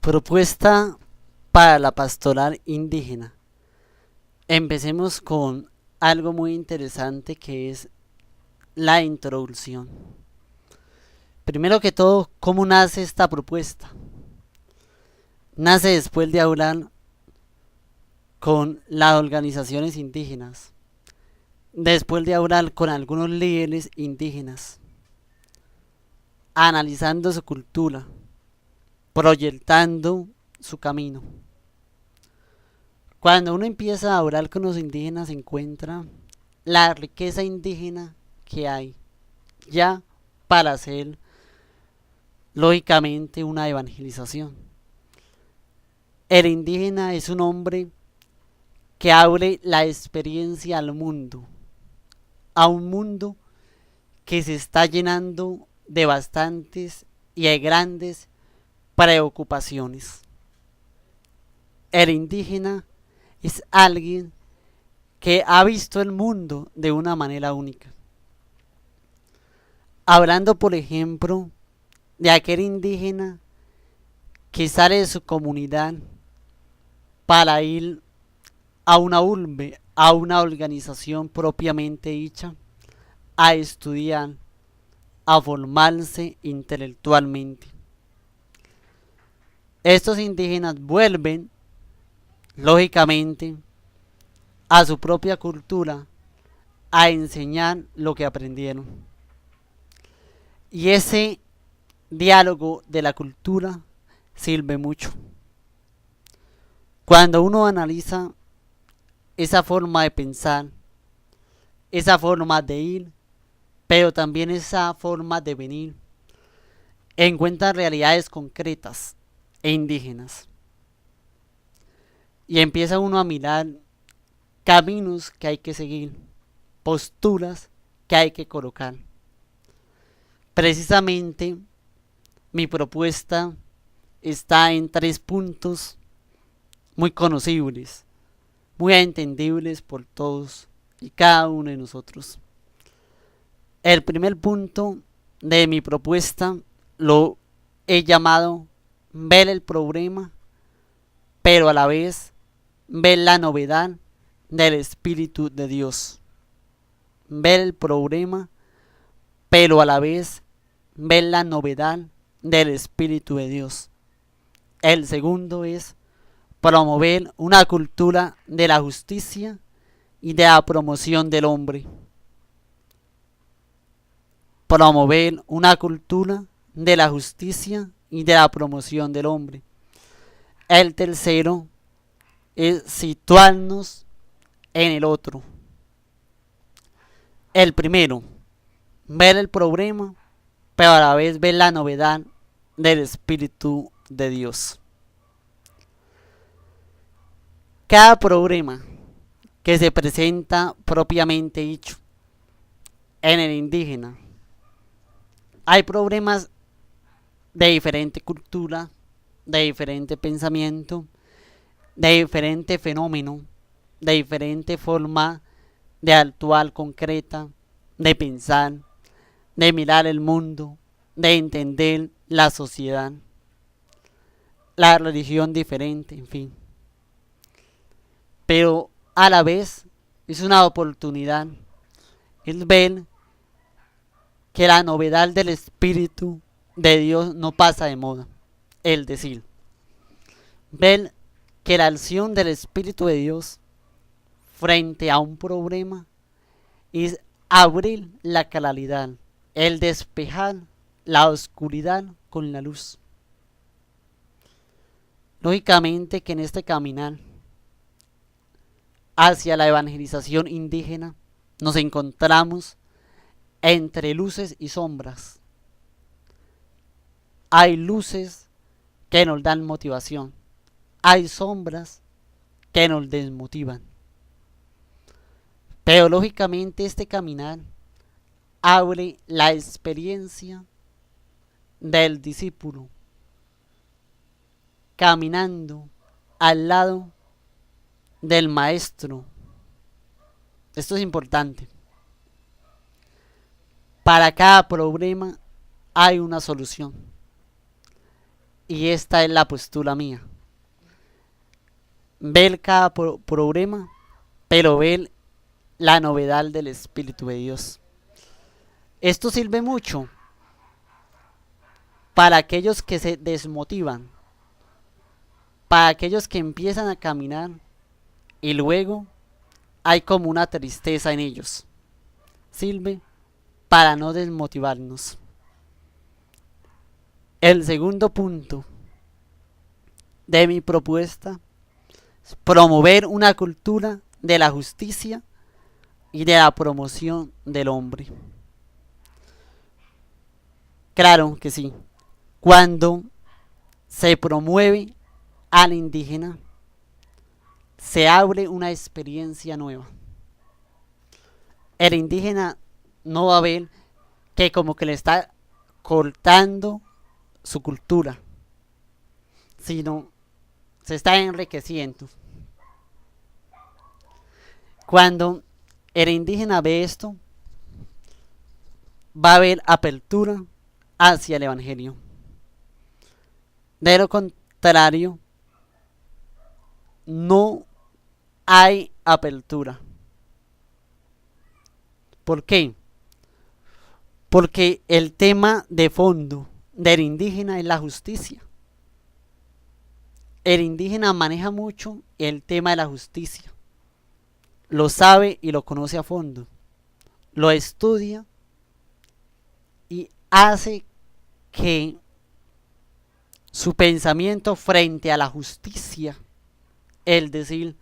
Propuesta para la pastoral indígena. Empecemos con algo muy interesante que es la introducción. Primero que todo, ¿cómo nace esta propuesta? Nace después de hablar con las organizaciones indígenas, después de hablar con algunos líderes indígenas, analizando su cultura, proyectando su camino. Cuando uno empieza a hablar con los indígenas, se encuentra la riqueza indígena que hay ya para hacer, lógicamente, una evangelización. El indígena es un hombre que abre la experiencia al mundo, a un mundo que se está llenando de bastantes y de grandes preocupaciones. El indígena es alguien que ha visto el mundo de una manera única. Hablando, por ejemplo, de aquel indígena que sale de su comunidad para ir a una urbe, a una organización propiamente dicha, a estudiar, a formarse intelectualmente. Estos indígenas vuelven, lógicamente, a su propia cultura a enseñar lo que aprendieron. Y ese diálogo de la cultura sirve mucho. Cuando uno analiza esa forma de pensar, esa forma de ir, pero también esa forma de venir, encuentra realidades concretas e indígenas. Y empieza uno a mirar caminos que hay que seguir, posturas que hay que colocar. Precisamente mi propuesta está en 3 puntos muy conocibles, muy entendibles por todos y cada uno de nosotros. El primer punto de mi propuesta lo he llamado ver el problema, pero a la vez ver la novedad del Espíritu de Dios. Ver el problema, pero a la vez ver la novedad del Espíritu de Dios. El segundo es promover una cultura de la justicia y de la promoción del hombre. Promover una cultura de la justicia y de la promoción del hombre. El tercero es situarnos en el otro. El primero, ver el problema, pero a la vez ver la novedad del Espíritu de Dios. Cada problema que se presenta propiamente dicho en el indígena, hay problemas de diferente cultura, de diferente pensamiento, de diferente fenómeno, de diferente forma de actuar concreta, de pensar, de mirar el mundo, de entender la sociedad, la religión diferente, en fin. Pero a la vez es una oportunidad, es ver que la novedad del Espíritu de Dios no pasa de moda. Es decir, ver que la acción del Espíritu de Dios frente a un problema es abrir la claridad, el despejar la oscuridad con la luz. Lógicamente que en este caminar hacia la evangelización indígena nos encontramos entre luces y sombras. Hay luces que nos dan motivación, hay sombras que nos desmotivan. Pero lógicamente este caminar abre la experiencia del discípulo caminando al lado del maestro. Esto es importante. Para cada problema hay una solución. y esta es la postura mía. Ver cada problema, pero ver la novedad del Espíritu de Dios. Esto sirve mucho para aquellos que se desmotivan, para aquellos que empiezan a caminar y luego hay como una tristeza en ellos. Sirve para no desmotivarnos. El segundo punto de mi propuesta es promover una cultura de la justicia y de la promoción del hombre. Claro que sí. Cuando se promueve al indígena, se abre una experiencia nueva. El indígena no va a ver que como que le está cortando su cultura, sino se está enriqueciendo. Cuando el indígena ve esto, va a haber apertura hacia el evangelio. De lo contrario, no hay apertura. ¿Por qué? Porque el tema de fondo del indígena es la justicia. El indígena maneja mucho el tema de la justicia. Lo sabe y lo conoce a fondo. Lo estudia y hace que su pensamiento frente a la justicia, es decir,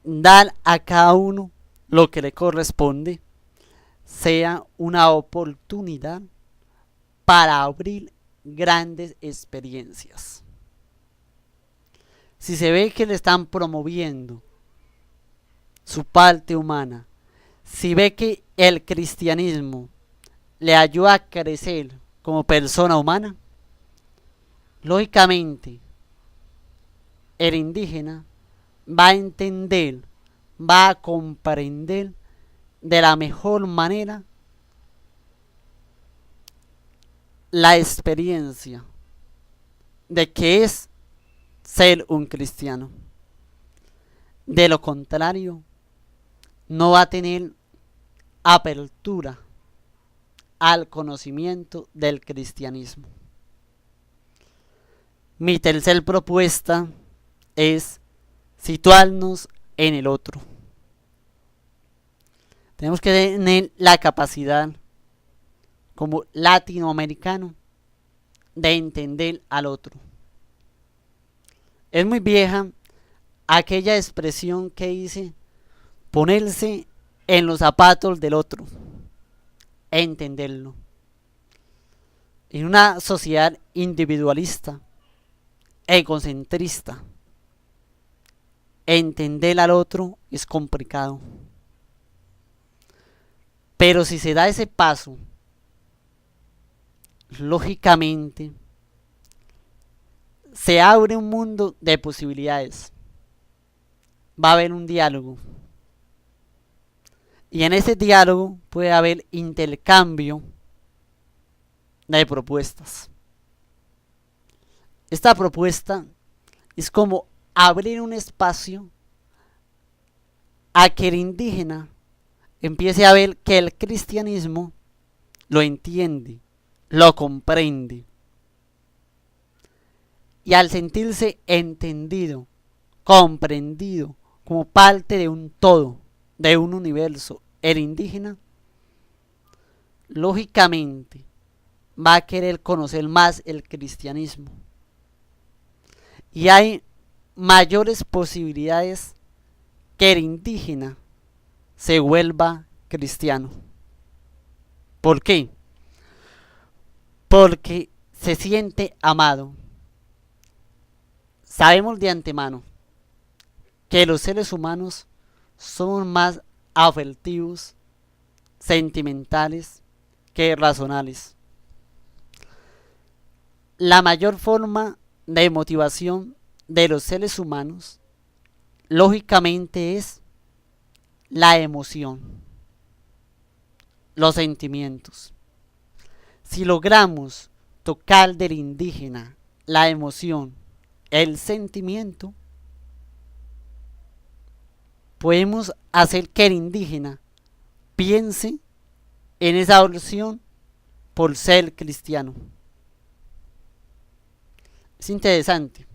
dar a cada uno lo que le corresponde, sea una oportunidad para abrir grandes experiencias. Si se ve que le están promoviendo su parte humana, si ve que el cristianismo le ayuda a crecer como persona humana, lógicamente el indígena va a entender, va a comprender de la mejor manera la experiencia de que es ser un cristiano. De lo contrario, no va a tener apertura al conocimiento del cristianismo. Mi tercer propuesta es situarnos en el otro. Tenemos que tener la capacidad como latinoamericano de entender al otro. Es muy vieja aquella expresión que dice ponerse en los zapatos del otro, entenderlo. En una sociedad individualista, egocentrista, entender al otro es complicado. Pero si se da ese paso, lógicamente se abre un mundo de posibilidades. Va a haber un diálogo. Y en ese diálogo puede haber intercambio de propuestas. Esta propuesta es como abrir un espacio a que el indígena empiece a ver que el cristianismo lo entiende, lo comprende. Y al sentirse entendido, comprendido como parte de un todo, de un universo, el indígena, lógicamente, va a querer conocer más el cristianismo. Y hay mayores posibilidades que el indígena se vuelva cristiano. ¿Por qué? Porque se siente amado. Sabemos de antemano que los seres humanos son más afectivos, sentimentales que racionales. La mayor forma de motivación de los seres humanos, lógicamente, es la emoción, los sentimientos. Si logramos tocar del indígena la emoción, el sentimiento, podemos hacer que el indígena piense en esa opción por ser cristiano. Es interesante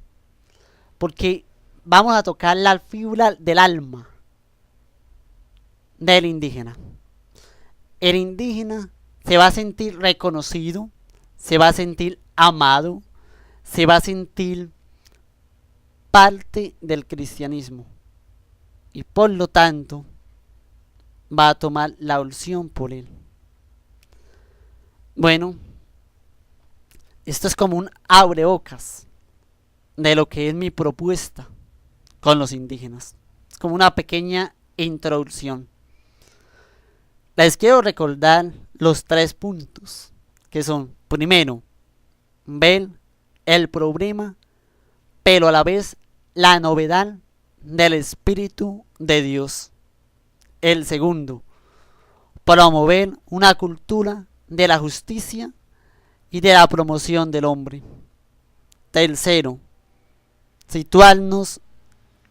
porque vamos a tocar la fibra del alma del indígena. El indígena se va a sentir reconocido, se va a sentir amado, se va a sentir parte del cristianismo y por lo tanto va a tomar la opción por él. Bueno, esto es como un abrebocas de lo que es mi propuesta con los indígenas. Es como una pequeña introducción. Les quiero recordar los 3 puntos, que son, primero, ver el problema, pero a la vez la novedad del Espíritu de Dios. El segundo, promover una cultura de la justicia y de la promoción del hombre. Tercero, situarnos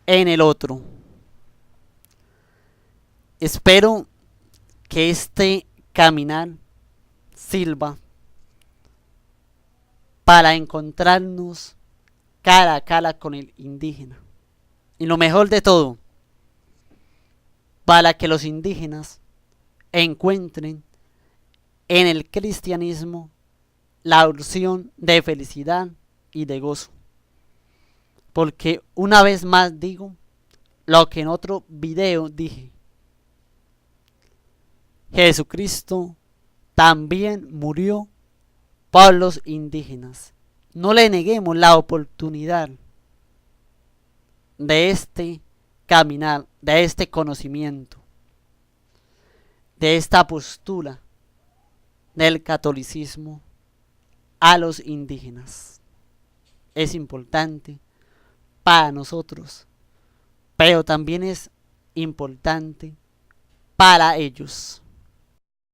en el otro. Espero que este caminar sirva para encontrarnos cara a cara con el indígena. Y lo mejor de todo, para que los indígenas encuentren en el cristianismo la opción de felicidad y de gozo. Porque una vez más digo lo que en otro video dije. Jesucristo también murió por los indígenas. No le neguemos la oportunidad de este caminar, de este conocimiento, de esta postura del catolicismo a los indígenas. Es importante para nosotros, pero también es importante para ellos.